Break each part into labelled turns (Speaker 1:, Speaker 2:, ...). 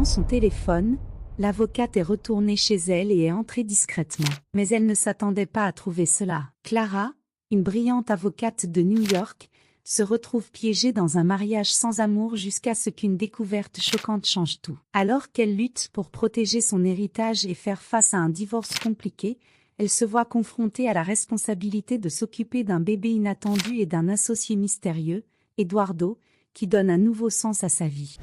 Speaker 1: Ayant son téléphone, l'avocate est retournée chez elle et est entrée discrètement. Mais elle ne s'attendait pas à trouver cela. Clara, une brillante avocate de New York, se retrouve piégée dans un mariage sans amour jusqu'à ce qu'une découverte choquante change tout. Alors qu'elle lutte pour protéger son héritage et faire face à un divorce compliqué, elle se voit confrontée à la responsabilité de s'occuper d'un bébé inattendu et d'un associé mystérieux, Eduardo, qui donne un nouveau sens à sa vie.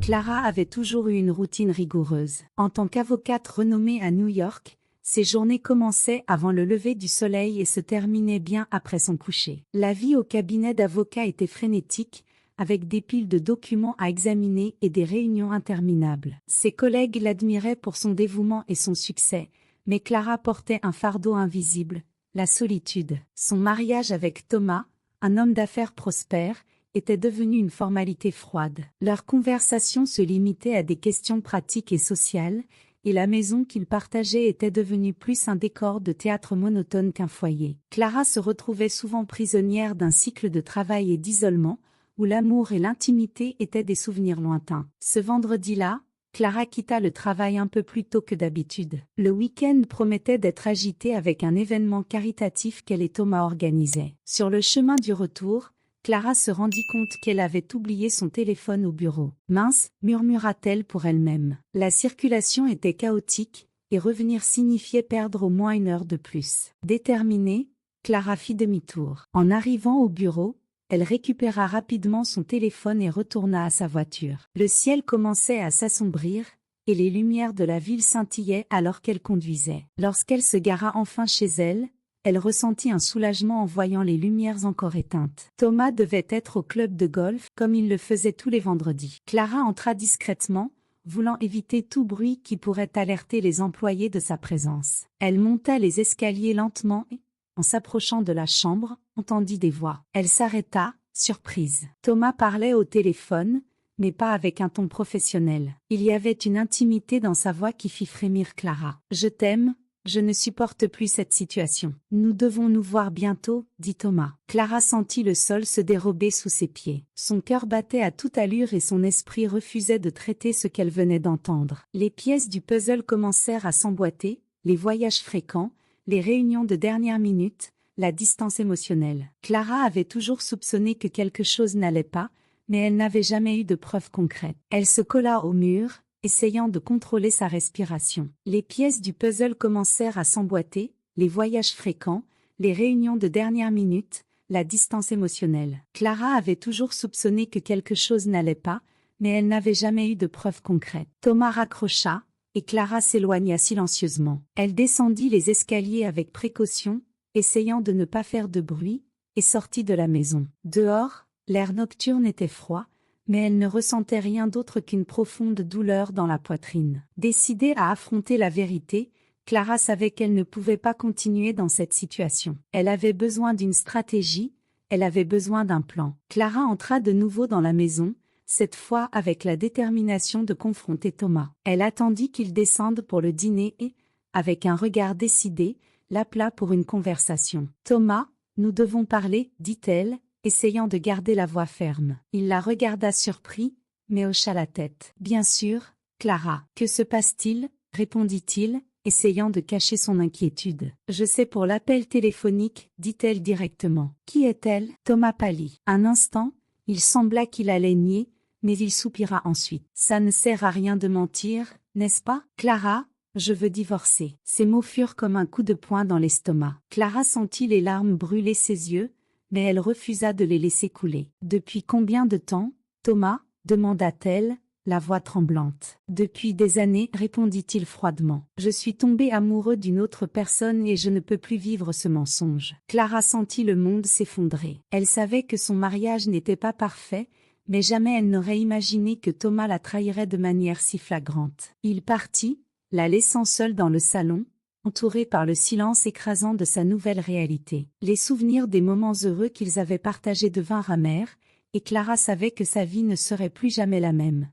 Speaker 1: Clara avait toujours eu une routine rigoureuse. En tant qu'avocate renommée à New York, ses journées commençaient avant le lever du soleil et se terminaient bien après son coucher. La vie au cabinet d'avocat était frénétique, avec des piles de documents à examiner et des réunions interminables. Ses collègues l'admiraient pour son dévouement et son succès, mais Clara portait un fardeau invisible, la solitude. Son mariage avec Thomas, un homme d'affaires prospère, était devenu une formalité froide. Leurs conversations se limitaient à des questions pratiques et sociales, et la maison qu'ils partageaient était devenue plus un décor de théâtre monotone qu'un foyer. Clara se retrouvait souvent prisonnière d'un cycle de travail et d'isolement, où l'amour et l'intimité étaient des souvenirs lointains. Ce vendredi-là, Clara quitta le travail un peu plus tôt que d'habitude. Le week-end promettait d'être agité avec un événement caritatif qu'elle et Thomas organisaient. Sur le chemin du retour, Clara se rendit compte qu'elle avait oublié son téléphone au bureau. « Mince », murmura-t-elle pour elle-même. La circulation était chaotique, et revenir signifiait perdre au moins 1 heure de plus. Déterminée, Clara fit demi-tour. En arrivant au bureau, elle récupéra rapidement son téléphone et retourna à sa voiture. Le ciel commençait à s'assombrir, et les lumières de la ville scintillaient alors qu'elle conduisait. Lorsqu'elle se gara enfin chez elle, elle ressentit un soulagement en voyant les lumières encore éteintes. Thomas devait être au club de golf, comme il le faisait tous les vendredis. Clara entra discrètement, voulant éviter tout bruit qui pourrait alerter les employés de sa présence. Elle monta les escaliers lentement et, en s'approchant de la chambre, entendit des voix. Elle s'arrêta, surprise. Thomas parlait au téléphone, mais pas avec un ton professionnel. Il y avait une intimité dans sa voix qui fit frémir Clara. « Je t'aime. Je ne supporte plus cette situation. Nous devons nous voir bientôt, dit Thomas. Clara sentit le sol se dérober sous ses pieds. Son cœur battait à toute allure et son esprit refusait de traiter ce qu'elle venait d'entendre. Les pièces du puzzle commencèrent à s'emboîter, les voyages fréquents, les réunions de dernière minute, la distance émotionnelle. Clara avait toujours soupçonné que quelque chose n'allait pas, mais elle n'avait jamais eu de preuves concrètes. Elle se colla au mur, essayant de contrôler sa respiration. Les pièces du puzzle commencèrent à s'emboîter, les voyages fréquents, les réunions de dernière minute, la distance émotionnelle. Clara avait toujours soupçonné que quelque chose n'allait pas, mais elle n'avait jamais eu de preuves concrètes. Thomas raccrocha, et Clara s'éloigna silencieusement. Elle descendit les escaliers avec précaution, essayant de ne pas faire de bruit, et sortit de la maison. Dehors, l'air nocturne était froid, mais elle ne ressentait rien d'autre qu'une profonde douleur dans la poitrine. Décidée à affronter la vérité, Clara savait qu'elle ne pouvait pas continuer dans cette situation. Elle avait besoin d'une stratégie, elle avait besoin d'un plan. Clara entra de nouveau dans la maison, cette fois avec la détermination de confronter Thomas. Elle attendit qu'il descende pour le dîner et, avec un regard décidé, l'appela pour une conversation. « Thomas, nous devons parler, dit-elle, essayant de garder la voix ferme. Il la regarda surpris, mais hocha la tête. « Bien sûr, Clara. Que se passe-t-il » répondit-il, essayant de cacher son inquiétude. « Je sais pour l'appel téléphonique, dit-elle directement. Qui est-elle » Thomas pâlit. Un instant, il sembla qu'il allait nier, mais il soupira ensuite. « Ça ne sert à rien de mentir, n'est-ce pas ?»« Clara, je veux divorcer. » Ces mots furent comme un coup de poing dans l'estomac. Clara sentit les larmes brûler ses yeux, mais elle refusa de les laisser couler. « Depuis combien de temps, Thomas » demanda-t-elle, la voix tremblante. « Depuis des années, répondit-il froidement. Je suis tombé amoureux d'une autre personne et je ne peux plus vivre ce mensonge. » Clara sentit le monde s'effondrer. Elle savait que son mariage n'était pas parfait, mais jamais elle n'aurait imaginé que Thomas la trahirait de manière si flagrante. Il partit, la laissant seule dans le salon, entourée par le silence écrasant de sa nouvelle réalité. Les souvenirs des moments heureux qu'ils avaient partagés devinrent amers, et Clara savait que sa vie ne serait plus jamais la même.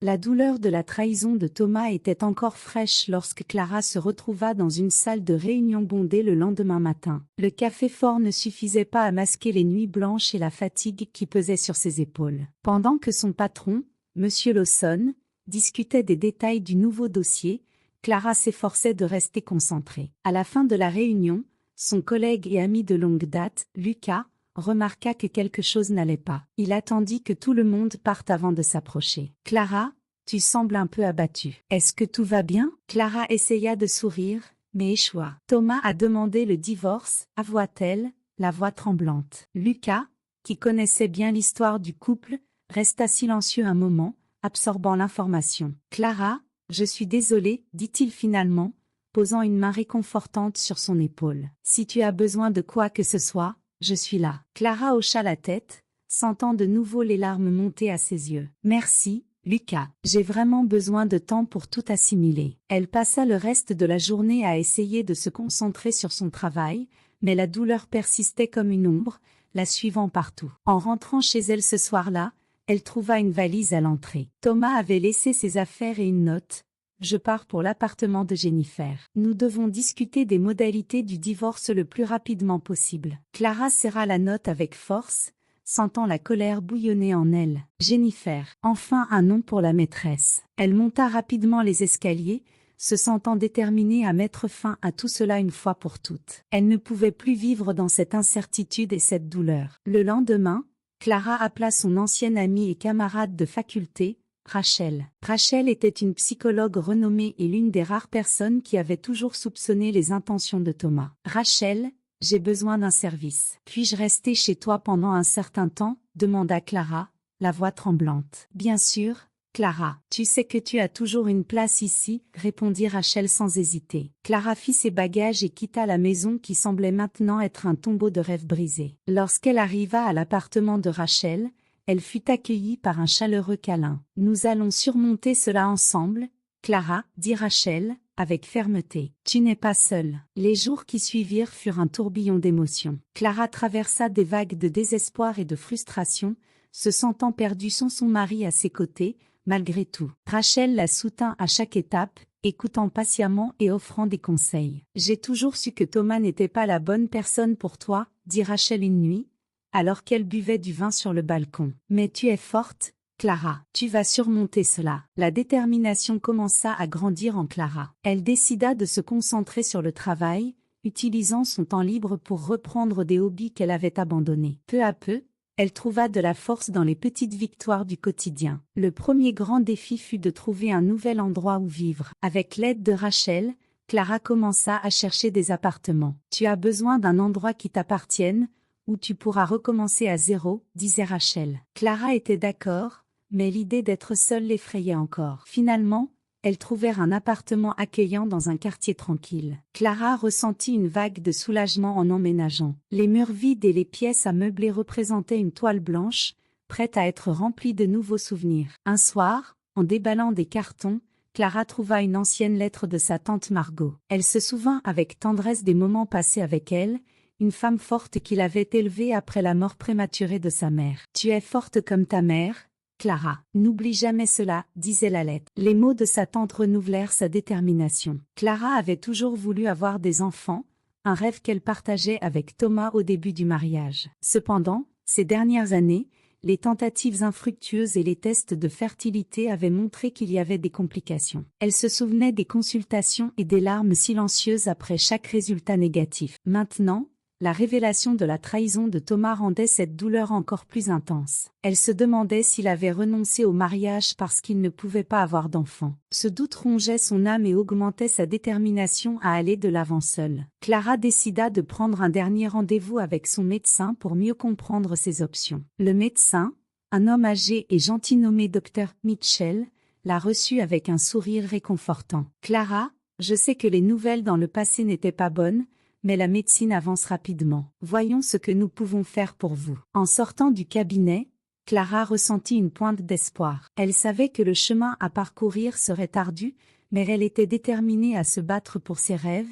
Speaker 1: La douleur de la trahison de Thomas était encore fraîche lorsque Clara se retrouva dans une salle de réunion bondée le lendemain matin. Le café fort ne suffisait pas à masquer les nuits blanches et la fatigue qui pesait sur ses épaules. Pendant que son patron, Monsieur Lawson, discutait des détails du nouveau dossier. Clara s'efforçait de rester concentrée. À la fin de la réunion, son collègue et ami de longue date, Lucas, remarqua que quelque chose n'allait pas. Il attendit que tout le monde parte avant de s'approcher. « Clara, tu sembles un peu abattue. Est-ce que tout va bien ?» Clara essaya de sourire, mais échoua. « Thomas a demandé le divorce, avoua-t-elle, la voix tremblante. » Lucas, qui connaissait bien l'histoire du couple, resta silencieux un moment, absorbant l'information. « Clara, je suis désolé, dit-il finalement, posant une main réconfortante sur son épaule. « Si tu as besoin de quoi que ce soit, je suis là. » Clara hocha la tête, sentant de nouveau les larmes monter à ses yeux. « Merci, Lucas. J'ai vraiment besoin de temps pour tout assimiler. » Elle passa le reste de la journée à essayer de se concentrer sur son travail, mais la douleur persistait comme une ombre, la suivant partout. En rentrant chez elle ce soir-là, elle trouva une valise à l'entrée. Thomas avait laissé ses affaires et une note. « Je pars pour l'appartement de Jennifer. Nous devons discuter des modalités du divorce le plus rapidement possible. » Clara serra la note avec force, sentant la colère bouillonner en elle. Jennifer, enfin un nom pour la maîtresse. Elle monta rapidement les escaliers, se sentant déterminée à mettre fin à tout cela une fois pour toutes. Elle ne pouvait plus vivre dans cette incertitude et cette douleur. Le lendemain, Clara appela son ancienne amie et camarade de faculté, Rachel. Rachel était une psychologue renommée et l'une des rares personnes qui avait toujours soupçonné les intentions de Thomas. « Rachel, j'ai besoin d'un service. Puis-je rester chez toi pendant un certain temps ?» demanda Clara, la voix tremblante. « Bien sûr, Clara. Tu sais que tu as toujours une place ici, » répondit Rachel sans hésiter. Clara fit ses bagages et quitta la maison qui semblait maintenant être un tombeau de rêves brisés. Lorsqu'elle arriva à l'appartement de Rachel, elle fut accueillie par un chaleureux câlin. « Nous allons surmonter cela ensemble, Clara, » dit Rachel, avec fermeté. « Tu n'es pas seule. » Les jours qui suivirent furent un tourbillon d'émotions. Clara traversa des vagues de désespoir et de frustration, se sentant perdue sans son mari à ses côtés, malgré tout. Rachel la soutint à chaque étape, écoutant patiemment et offrant des conseils. « J'ai toujours su que Thomas n'était pas la bonne personne pour toi, » dit Rachel une nuit, alors qu'elle buvait du vin sur le balcon. « Mais tu es forte, Clara. Tu vas surmonter cela. » La détermination commença à grandir en Clara. Elle décida de se concentrer sur le travail, utilisant son temps libre pour reprendre des hobbies qu'elle avait abandonnés. Peu à peu, elle trouva de la force dans les petites victoires du quotidien. Le premier grand défi fut de trouver un nouvel endroit où vivre. Avec l'aide de Rachel, Clara commença à chercher des appartements. « Tu as besoin d'un endroit qui t'appartienne, où tu pourras recommencer à zéro, » disait Rachel. Clara était d'accord, mais l'idée d'être seule l'effrayait encore. Finalement, elles trouvèrent un appartement accueillant dans un quartier tranquille. Clara ressentit une vague de soulagement en emménageant. Les murs vides et les pièces à meubler représentaient une toile blanche, prête à être remplie de nouveaux souvenirs. Un soir, en déballant des cartons, Clara trouva une ancienne lettre de sa tante Margot. Elle se souvint avec tendresse des moments passés avec elle, une femme forte qui l'avait élevée après la mort prématurée de sa mère. « Tu es forte comme ta mère, Clara. N'oublie jamais cela, » disait la lettre. Les mots de sa tante renouvelèrent sa détermination. Clara avait toujours voulu avoir des enfants, un rêve qu'elle partageait avec Thomas au début du mariage. Cependant, ces dernières années, les tentatives infructueuses et les tests de fertilité avaient montré qu'il y avait des complications. Elle se souvenait des consultations et des larmes silencieuses après chaque résultat négatif. Maintenant, la révélation de la trahison de Thomas rendait cette douleur encore plus intense. Elle se demandait s'il avait renoncé au mariage parce qu'il ne pouvait pas avoir d'enfant. Ce doute rongeait son âme et augmentait sa détermination à aller de l'avant seule. Clara décida de prendre un dernier rendez-vous avec son médecin pour mieux comprendre ses options. Le médecin, un homme âgé et gentil nommé Dr. Mitchell, la reçut avec un sourire réconfortant. « Clara, je sais que les nouvelles dans le passé n'étaient pas bonnes, mais la médecine avance rapidement. Voyons ce que nous pouvons faire pour vous. » En sortant du cabinet, Clara ressentit une pointe d'espoir. Elle savait que le chemin à parcourir serait ardu, mais elle était déterminée à se battre pour ses rêves.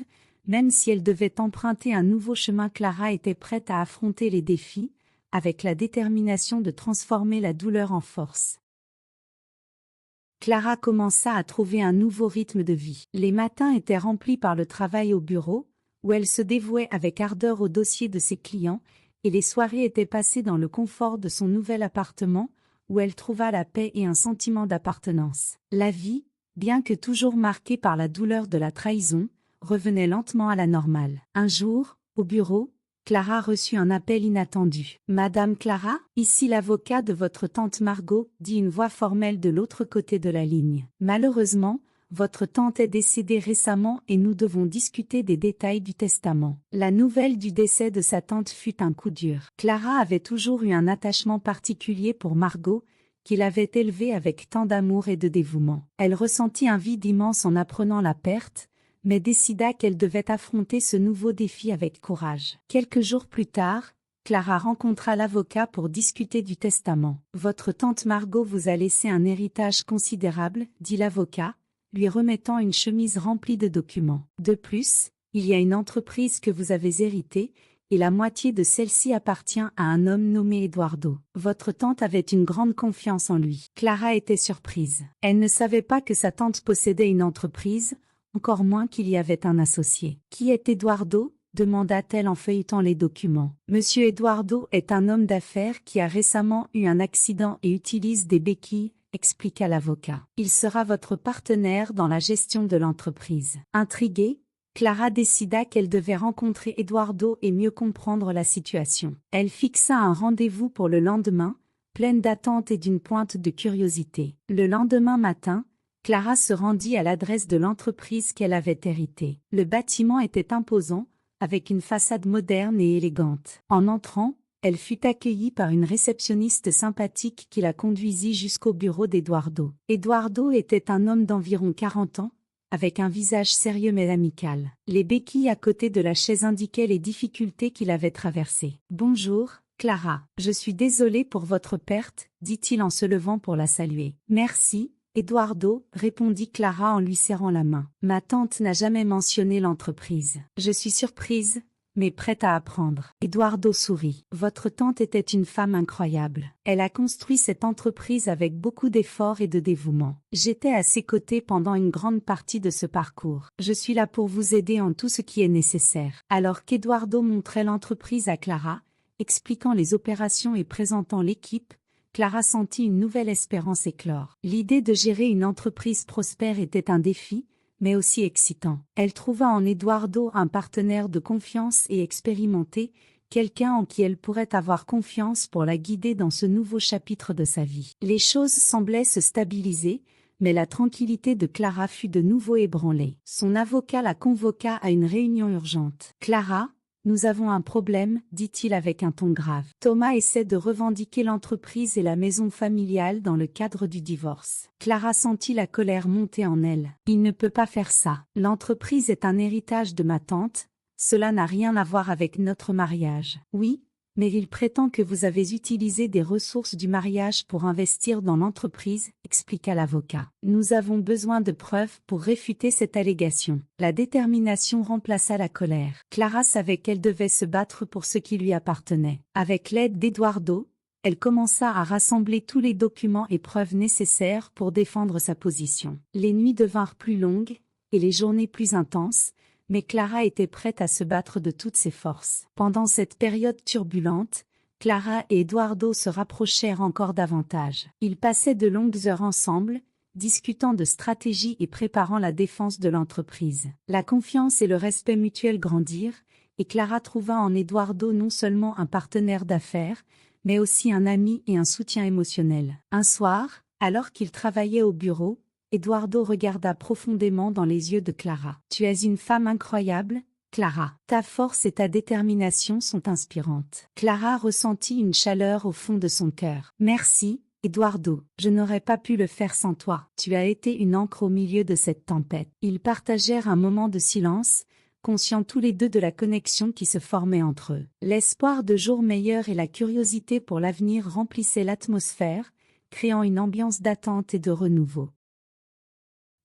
Speaker 1: Même si elle devait emprunter un nouveau chemin, Clara était prête à affronter les défis, avec la détermination de transformer la douleur en force. Clara commença à trouver un nouveau rythme de vie. Les matins étaient remplis par le travail au bureau, où elle se dévouait avec ardeur au dossier de ses clients, et les soirées étaient passées dans le confort de son nouvel appartement, où elle trouva la paix et un sentiment d'appartenance. La vie, bien que toujours marquée par la douleur de la trahison, revenait lentement à la normale. Un jour, au bureau, Clara reçut un appel inattendu. « Madame Clara, ici l'avocat de votre tante Margot », dit une voix formelle de l'autre côté de la ligne. « Malheureusement, votre tante est décédée récemment et nous devons discuter des détails du testament. » La nouvelle du décès de sa tante fut un coup dur. Clara avait toujours eu un attachement particulier pour Margot, qu'il avait élevée avec tant d'amour et de dévouement. Elle ressentit un vide immense en apprenant la perte, mais décida qu'elle devait affronter ce nouveau défi avec courage. Quelques jours plus tard, Clara rencontra l'avocat pour discuter du testament. « Votre tante Margot vous a laissé un héritage considérable, » dit l'avocat, lui remettant une chemise remplie de documents. « De plus, il y a une entreprise que vous avez héritée, et la moitié de celle-ci appartient à un homme nommé Eduardo. Votre tante avait une grande confiance en lui. » Clara était surprise. Elle ne savait pas que sa tante possédait une entreprise, encore moins qu'il y avait un associé. « Qui est Eduardo ?» demanda-t-elle en feuilletant les documents. « Monsieur Eduardo est un homme d'affaires qui a récemment eu un accident et utilise des béquilles, » expliqua l'avocat. « Il sera votre partenaire dans la gestion de l'entreprise. » Intriguée, Clara décida qu'elle devait rencontrer Eduardo et mieux comprendre la situation. Elle fixa un rendez-vous pour le lendemain, pleine d'attente et d'une pointe de curiosité. Le lendemain matin, Clara se rendit à l'adresse de l'entreprise qu'elle avait héritée. Le bâtiment était imposant, avec une façade moderne et élégante. En entrant, elle fut accueillie par une réceptionniste sympathique qui la conduisit jusqu'au bureau d'Eduardo. Eduardo était un homme d'environ 40 ans, avec un visage sérieux mais amical. Les béquilles à côté de la chaise indiquaient les difficultés qu'il avait traversées. « Bonjour, Clara. Je suis désolé pour votre perte, » dit-il en se levant pour la saluer. « Merci, Eduardo, » répondit Clara en lui serrant la main. « Ma tante n'a jamais mentionné l'entreprise. Je suis surprise, mais prête à apprendre. » Eduardo sourit. « Votre tante était une femme incroyable. Elle a construit cette entreprise avec beaucoup d'efforts et de dévouement. J'étais à ses côtés pendant une grande partie de ce parcours. Je suis là pour vous aider en tout ce qui est nécessaire. » Alors qu'Eduardo montrait l'entreprise à Clara, expliquant les opérations et présentant l'équipe, Clara sentit une nouvelle espérance éclore. L'idée de gérer une entreprise prospère était un défi, mais aussi excitant. Elle trouva en Eduardo un partenaire de confiance et expérimenté, quelqu'un en qui elle pourrait avoir confiance pour la guider dans ce nouveau chapitre de sa vie. Les choses semblaient se stabiliser, mais la tranquillité de Clara fut de nouveau ébranlée. Son avocat la convoqua à une réunion urgente. « Clara, nous avons un problème, » dit-il avec un ton grave. Thomas essaie de revendiquer l'entreprise et la maison familiale dans le cadre du divorce. Clara sentit la colère monter en elle. « Il ne peut pas faire ça. L'entreprise est un héritage de ma tante. Cela n'a rien à voir avec notre mariage. » « Oui, mais il prétend que vous avez utilisé des ressources du mariage pour investir dans l'entreprise, » expliqua l'avocat. « Nous avons besoin de preuves pour réfuter cette allégation. » La détermination remplaça la colère. Clara savait qu'elle devait se battre pour ce qui lui appartenait. Avec l'aide d'Eduardo, elle commença à rassembler tous les documents et preuves nécessaires pour défendre sa position. Les nuits devinrent plus longues, et les journées plus intenses, mais Clara était prête à se battre de toutes ses forces. Pendant cette période turbulente, Clara et Eduardo se rapprochèrent encore davantage. Ils passaient de longues heures ensemble, discutant de stratégie et préparant la défense de l'entreprise. La confiance et le respect mutuel grandirent, et Clara trouva en Eduardo non seulement un partenaire d'affaires, mais aussi un ami et un soutien émotionnel. Un soir, alors qu'il travaillait au bureau, Eduardo regarda profondément dans les yeux de Clara. « Tu es une femme incroyable, Clara. Ta force et ta détermination sont inspirantes. » Clara ressentit une chaleur au fond de son cœur. « Merci, Eduardo. Je n'aurais pas pu le faire sans toi. Tu as été une ancre au milieu de cette tempête. » Ils partagèrent un moment de silence, conscients tous les deux de la connexion qui se formait entre eux. L'espoir de jours meilleurs et la curiosité pour l'avenir remplissaient l'atmosphère, créant une ambiance d'attente et de renouveau.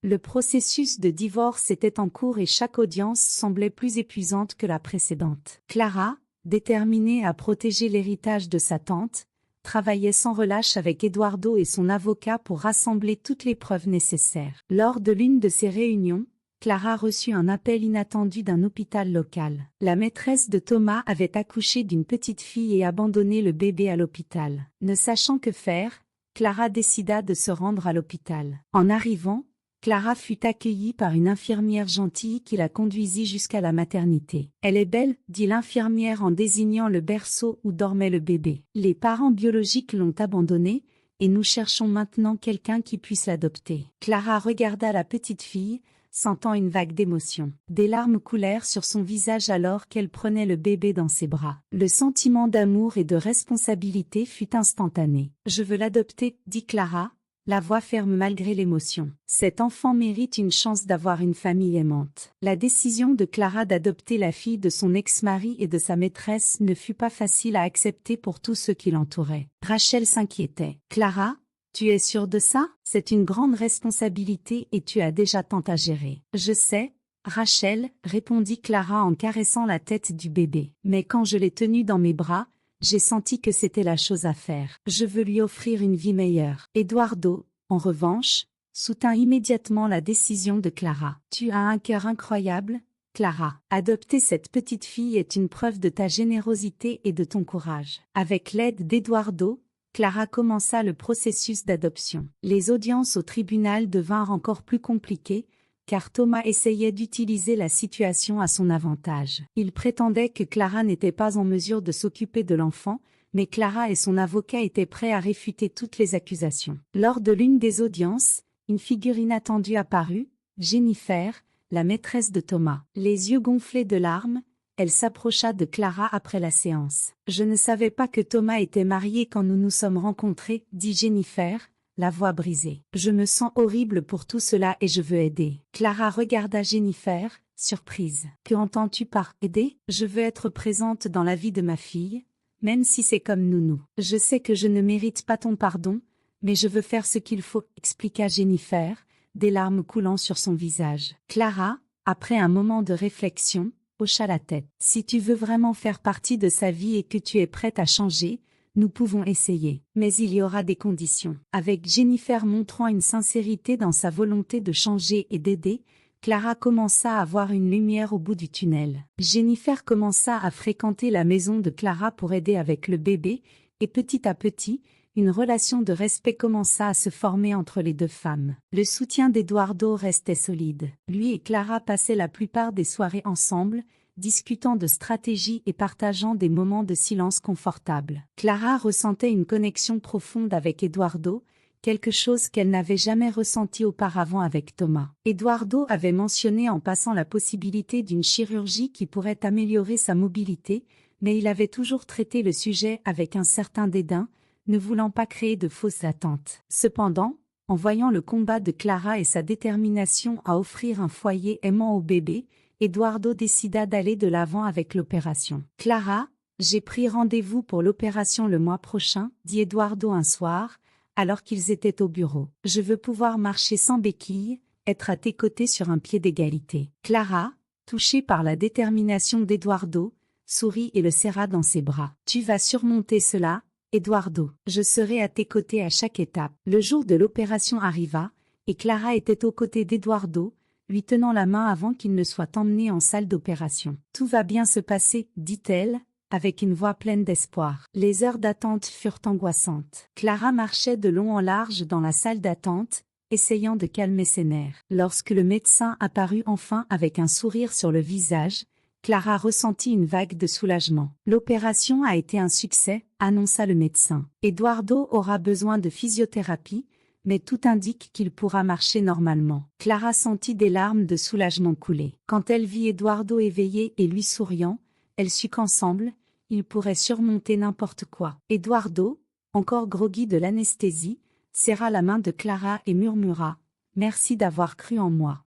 Speaker 1: Le processus de divorce était en cours et chaque audience semblait plus épuisante que la précédente. Clara, déterminée à protéger l'héritage de sa tante, travaillait sans relâche avec Eduardo et son avocat pour rassembler toutes les preuves nécessaires. Lors de l'une de ces réunions, Clara reçut un appel inattendu d'un hôpital local. La maîtresse de Thomas avait accouché d'une petite fille et abandonné le bébé à l'hôpital. Ne sachant que faire, Clara décida de se rendre à l'hôpital. En arrivant, Clara fut accueillie par une infirmière gentille qui la conduisit jusqu'à la maternité. « Elle est belle », dit l'infirmière en désignant le berceau où dormait le bébé. « Les parents biologiques l'ont abandonnée, et nous cherchons maintenant quelqu'un qui puisse l'adopter. » Clara regarda la petite fille, sentant une vague d'émotion. Des larmes coulèrent sur son visage alors qu'elle prenait le bébé dans ses bras. Le sentiment d'amour et de responsabilité fut instantané. « Je veux l'adopter », dit Clara, la voix ferme malgré l'émotion. Cet enfant mérite une chance d'avoir une famille aimante. La décision de Clara d'adopter la fille de son ex-mari et de sa maîtresse ne fut pas facile à accepter pour tous ceux qui l'entouraient. Rachel s'inquiétait. « Clara, tu es sûre de ça? C'est une grande responsabilité et tu as déjà tant à gérer. »« Je sais, Rachel, » répondit Clara en caressant la tête du bébé. « Mais quand je l'ai tenu dans mes bras, j'ai senti que c'était la chose à faire. Je veux lui offrir une vie meilleure. » Eduardo, en revanche, soutint immédiatement la décision de Clara. « Tu as un cœur incroyable, Clara. Adopter cette petite fille est une preuve de ta générosité et de ton courage. » Avec l'aide d'Eduardo, Clara commença le processus d'adoption. Les audiences au tribunal devinrent encore plus compliquées, car Thomas essayait d'utiliser la situation à son avantage. Il prétendait que Clara n'était pas en mesure de s'occuper de l'enfant, mais Clara et son avocat étaient prêts à réfuter toutes les accusations. Lors de l'une des audiences, une figure inattendue apparut, Jennifer, la maîtresse de Thomas. Les yeux gonflés de larmes, elle s'approcha de Clara après la séance. « Je ne savais pas que Thomas était marié quand nous nous sommes rencontrés, » dit Jennifer, la voix brisée. « Je me sens horrible pour tout cela et je veux aider. » Clara regarda Jennifer, surprise. « Que entends-tu par « aider »?» « Je veux être présente dans la vie de ma fille, même si c'est comme nounou. Je sais que je ne mérite pas ton pardon, mais je veux faire ce qu'il faut, » expliqua Jennifer, des larmes coulant sur son visage. Clara, après un moment de réflexion, hocha la tête. « Si tu veux vraiment faire partie de sa vie et que tu es prête à changer, nous pouvons essayer. Mais il y aura des conditions. » Avec Jennifer montrant une sincérité dans sa volonté de changer et d'aider, Clara commença à voir une lumière au bout du tunnel. Jennifer commença à fréquenter la maison de Clara pour aider avec le bébé, et petit à petit, une relation de respect commença à se former entre les deux femmes. Le soutien d'Eduardo restait solide. Lui et Clara passaient la plupart des soirées ensemble, discutant de stratégies et partageant des moments de silence confortables. Clara ressentait une connexion profonde avec Eduardo, quelque chose qu'elle n'avait jamais ressenti auparavant avec Thomas. Eduardo avait mentionné en passant la possibilité d'une chirurgie qui pourrait améliorer sa mobilité, mais il avait toujours traité le sujet avec un certain dédain, ne voulant pas créer de fausses attentes. Cependant, en voyant le combat de Clara et sa détermination à offrir un foyer aimant au bébé, Eduardo décida d'aller de l'avant avec l'opération. « Clara, j'ai pris rendez-vous pour l'opération le mois prochain, » dit Eduardo un soir, alors qu'ils étaient au bureau. « Je veux pouvoir marcher sans béquille, être à tes côtés sur un pied d'égalité. » Clara, touchée par la détermination d'Eduardo, sourit et le serra dans ses bras. « Tu vas surmonter cela, Eduardo. Je serai à tes côtés à chaque étape. » Le jour de l'opération arriva, et Clara était aux côtés d'Eduardo, lui tenant la main avant qu'il ne soit emmené en salle d'opération. « Tout va bien se passer, » dit-elle, avec une voix pleine d'espoir. Les heures d'attente furent angoissantes. Clara marchait de long en large dans la salle d'attente, essayant de calmer ses nerfs. Lorsque le médecin apparut enfin avec un sourire sur le visage, Clara ressentit une vague de soulagement. « L'opération a été un succès, » annonça le médecin. « Eduardo aura besoin de physiothérapie, mais tout indique qu'il pourra marcher normalement. » Clara sentit des larmes de soulagement couler. Quand elle vit Eduardo éveillé et lui souriant, elle sut qu'ensemble, ils pourraient surmonter n'importe quoi. Eduardo, encore groggy de l'anesthésie, serra la main de Clara et murmura « Merci d'avoir cru en moi. »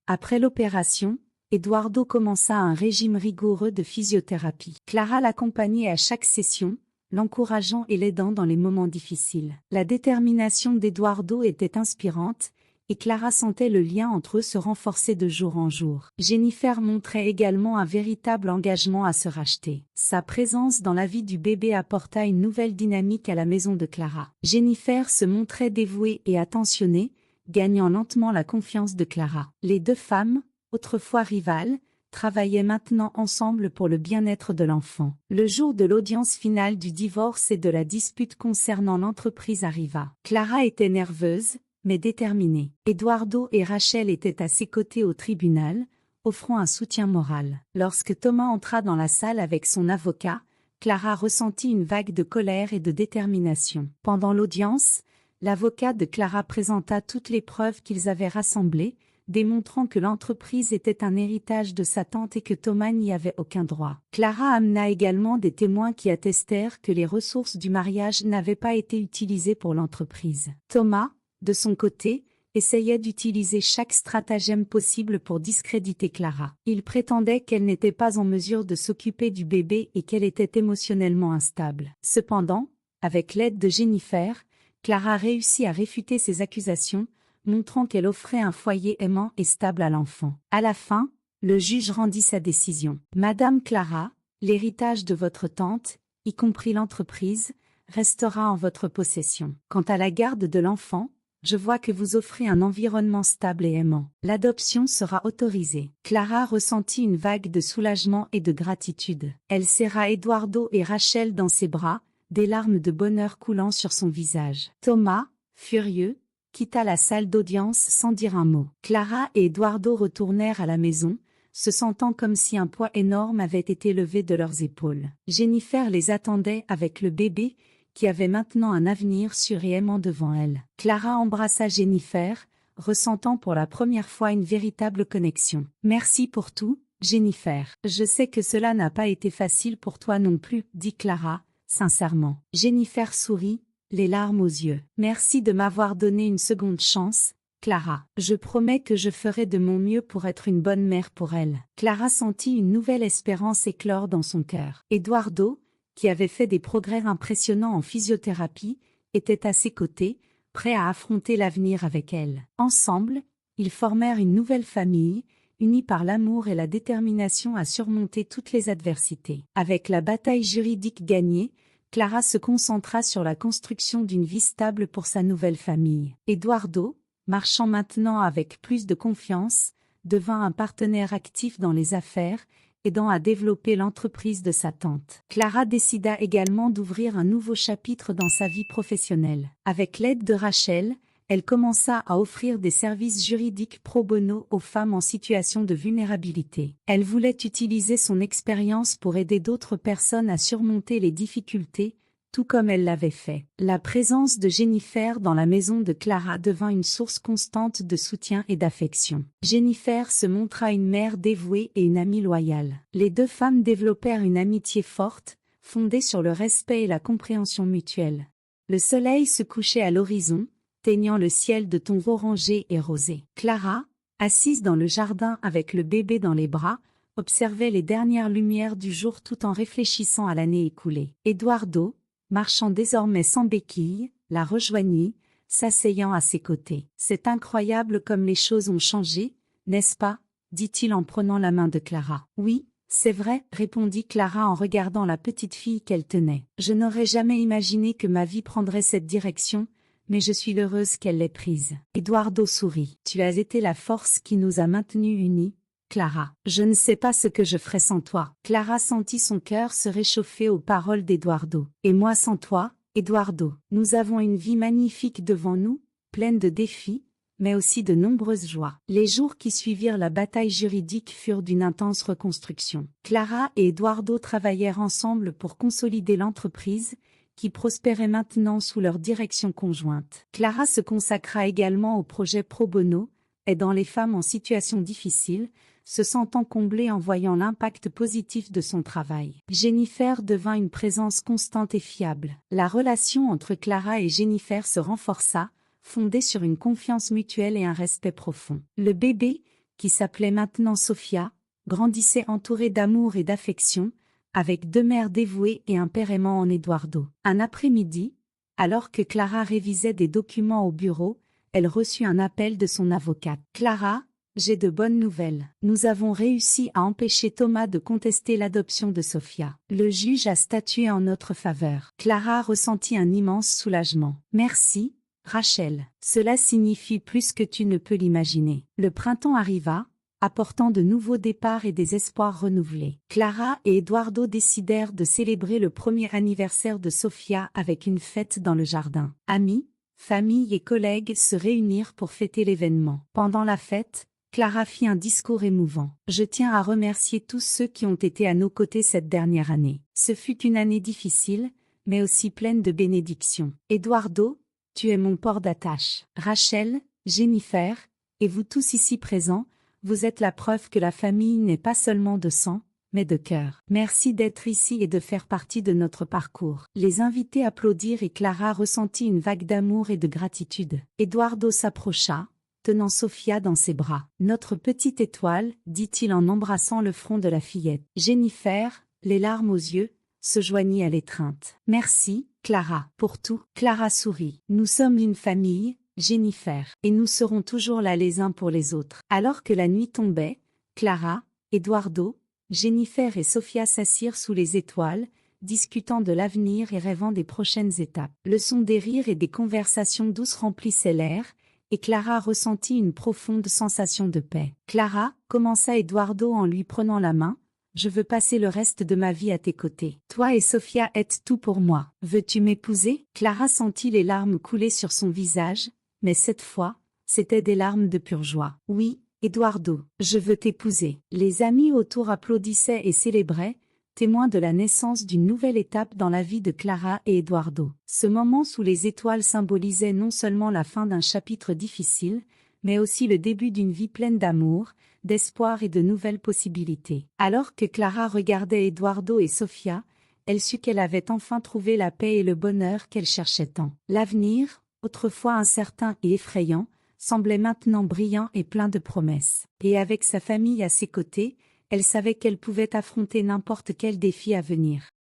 Speaker 1: Après l'opération, Eduardo commença un régime rigoureux de physiothérapie. Clara l'accompagnait à chaque session, l'encourageant et l'aidant dans les moments difficiles. La détermination d'Eduardo était inspirante, et Clara sentait le lien entre eux se renforcer de jour en jour. Jennifer montrait également un véritable engagement à se racheter. Sa présence dans la vie du bébé apporta une nouvelle dynamique à la maison de Clara. Jennifer se montrait dévouée et attentionnée, gagnant lentement la confiance de Clara. Les deux femmes, autrefois rivales, travaillaient maintenant ensemble pour le bien-être de l'enfant. Le jour de l'audience finale du divorce et de la dispute concernant l'entreprise arriva. Clara était nerveuse, mais déterminée. Eduardo et Rachel étaient à ses côtés au tribunal, offrant un soutien moral. Lorsque Thomas entra dans la salle avec son avocat, Clara ressentit une vague de colère et de détermination. Pendant l'audience, l'avocat de Clara présenta toutes les preuves qu'ils avaient rassemblées, démontrant que l'entreprise était un héritage de sa tante et que Thomas n'y avait aucun droit. Clara amena également des témoins qui attestèrent que les ressources du mariage n'avaient pas été utilisées pour l'entreprise. Thomas, de son côté, essayait d'utiliser chaque stratagème possible pour discréditer Clara. Il prétendait qu'elle n'était pas en mesure de s'occuper du bébé et qu'elle était émotionnellement instable. Cependant, avec l'aide de Jennifer, Clara réussit à réfuter ces accusations, montrant qu'elle offrait un foyer aimant et stable à l'enfant. À la fin, le juge rendit sa décision. Madame Clara, l'héritage de votre tante, y compris l'entreprise, restera en votre possession. Quant à la garde de l'enfant, je vois que vous offrez un environnement stable et aimant. L'adoption sera autorisée. Clara ressentit une vague de soulagement et de gratitude. Elle serra Eduardo et Rachel dans ses bras, des larmes de bonheur coulant sur son visage. Thomas, furieux, quitta la salle d'audience sans dire un mot. Clara et Eduardo retournèrent à la maison, se sentant comme si un poids énorme avait été levé de leurs épaules. Jennifer les attendait avec le bébé, qui avait maintenant un avenir sûr et aimant devant elle. Clara embrassa Jennifer, ressentant pour la première fois une véritable connexion. Merci pour tout, Jennifer. Je sais que cela n'a pas été facile pour toi non plus, dit Clara, sincèrement. Jennifer sourit, les larmes aux yeux. Merci de m'avoir donné une seconde chance, Clara. Je promets que je ferai de mon mieux pour être une bonne mère pour elle. Clara sentit une nouvelle espérance éclore dans son cœur. Eduardo, qui avait fait des progrès impressionnants en physiothérapie, était à ses côtés, prêt à affronter l'avenir avec elle. Ensemble, ils formèrent une nouvelle famille, unie par l'amour et la détermination à surmonter toutes les adversités. Avec la bataille juridique gagnée, Clara se concentra sur la construction d'une vie stable pour sa nouvelle famille. Eduardo, marchant maintenant avec plus de confiance, devint un partenaire actif dans les affaires, aidant à développer l'entreprise de sa tante. Clara décida également d'ouvrir un nouveau chapitre dans sa vie professionnelle. Avec l'aide de Rachel, elle commença à offrir des services juridiques pro bono aux femmes en situation de vulnérabilité. Elle voulait utiliser son expérience pour aider d'autres personnes à surmonter les difficultés, tout comme elle l'avait fait. La présence de Jennifer dans la maison de Clara devint une source constante de soutien et d'affection. Jennifer se montra une mère dévouée et une amie loyale. Les deux femmes développèrent une amitié forte, fondée sur le respect et la compréhension mutuelle. Le soleil se couchait à l'horizon, teignant le ciel de tons orangés et rosés. Clara, assise dans le jardin avec le bébé dans les bras, observait les dernières lumières du jour tout en réfléchissant à l'année écoulée. Eduardo, marchant désormais sans béquille, la rejoignit, s'asseyant à ses côtés. « C'est incroyable comme les choses ont changé, n'est-ce pas ?» dit-il en prenant la main de Clara. « Oui, c'est vrai, » répondit Clara en regardant la petite fille qu'elle tenait. « Je n'aurais jamais imaginé que ma vie prendrait cette direction, mais je suis heureuse qu'elle l'ait prise. » Eduardo sourit. « Tu as été la force qui nous a maintenus unis, Clara. Je ne sais pas ce que je ferais sans toi. » Clara sentit son cœur se réchauffer aux paroles d'Eduardo. « Et moi sans toi, Eduardo. Nous avons une vie magnifique devant nous, pleine de défis, mais aussi de nombreuses joies. » Les jours qui suivirent la bataille juridique furent d'une intense reconstruction. Clara et Eduardo travaillèrent ensemble pour consolider l'entreprise, qui prospérait maintenant sous leur direction conjointe. Clara se consacra également au projet pro bono, aidant les femmes en situation difficile, se sentant comblée en voyant l'impact positif de son travail. Jennifer devint une présence constante et fiable. La relation entre Clara et Jennifer se renforça, fondée sur une confiance mutuelle et un respect profond. Le bébé, qui s'appelait maintenant Sophia, grandissait entouré d'amour et d'affection, avec deux mères dévouées et un père aimant en Eduardo. Un après-midi, alors que Clara révisait des documents au bureau, elle reçut un appel de son avocate. « Clara, j'ai de bonnes nouvelles. Nous avons réussi à empêcher Thomas de contester l'adoption de Sophia. Le juge a statué en notre faveur. » Clara ressentit un immense soulagement. « Merci, Rachel. Cela signifie plus que tu ne peux l'imaginer. » Le printemps arriva, apportant de nouveaux départs et des espoirs renouvelés. Clara et Eduardo décidèrent de célébrer le premier anniversaire de Sofia avec une fête dans le jardin. Amis, famille et collègues se réunirent pour fêter l'événement. Pendant la fête, Clara fit un discours émouvant. « Je tiens à remercier tous ceux qui ont été à nos côtés cette dernière année. Ce fut une année difficile, mais aussi pleine de bénédictions. Eduardo, tu es mon port d'attache. Rachel, Jennifer, et vous tous ici présents, vous êtes la preuve que la famille n'est pas seulement de sang, mais de cœur. Merci d'être ici et de faire partie de notre parcours. » Les invités applaudirent et Clara ressentit une vague d'amour et de gratitude. Eduardo s'approcha, tenant Sofia dans ses bras. « Notre petite étoile, dit-il en embrassant le front de la fillette. Jennifer, les larmes aux yeux, se joignit à l'étreinte. « Merci, Clara, pour tout. » Clara sourit. « Nous sommes une famille, Jennifer, et nous serons toujours là les uns pour les autres. » Alors que la nuit tombait, Clara, Eduardo, Jennifer et Sofia s'assirent sous les étoiles, discutant de l'avenir et rêvant des prochaines étapes. Le son des rires et des conversations douces remplissait l'air, et Clara ressentit une profonde sensation de paix. « Clara, » commença Eduardo en lui prenant la main, « je veux passer le reste de ma vie à tes côtés. Toi et Sofia êtes tout pour moi. Veux-tu m'épouser ?» Clara sentit les larmes couler sur son visage, mais cette fois, c'étaient des larmes de pure joie. « Oui, Eduardo, je veux t'épouser. » Les amis autour applaudissaient et célébraient, témoins de la naissance d'une nouvelle étape dans la vie de Clara et Eduardo. Ce moment sous les étoiles symbolisait non seulement la fin d'un chapitre difficile, mais aussi le début d'une vie pleine d'amour, d'espoir et de nouvelles possibilités. Alors que Clara regardait Eduardo et Sofia, elle sut qu'elle avait enfin trouvé la paix et le bonheur qu'elle cherchait tant. L'avenir, autrefois incertain et effrayant, semblait maintenant brillant et plein de promesses. Et avec sa famille à ses côtés, elle savait qu'elle pouvait affronter n'importe quel défi à venir.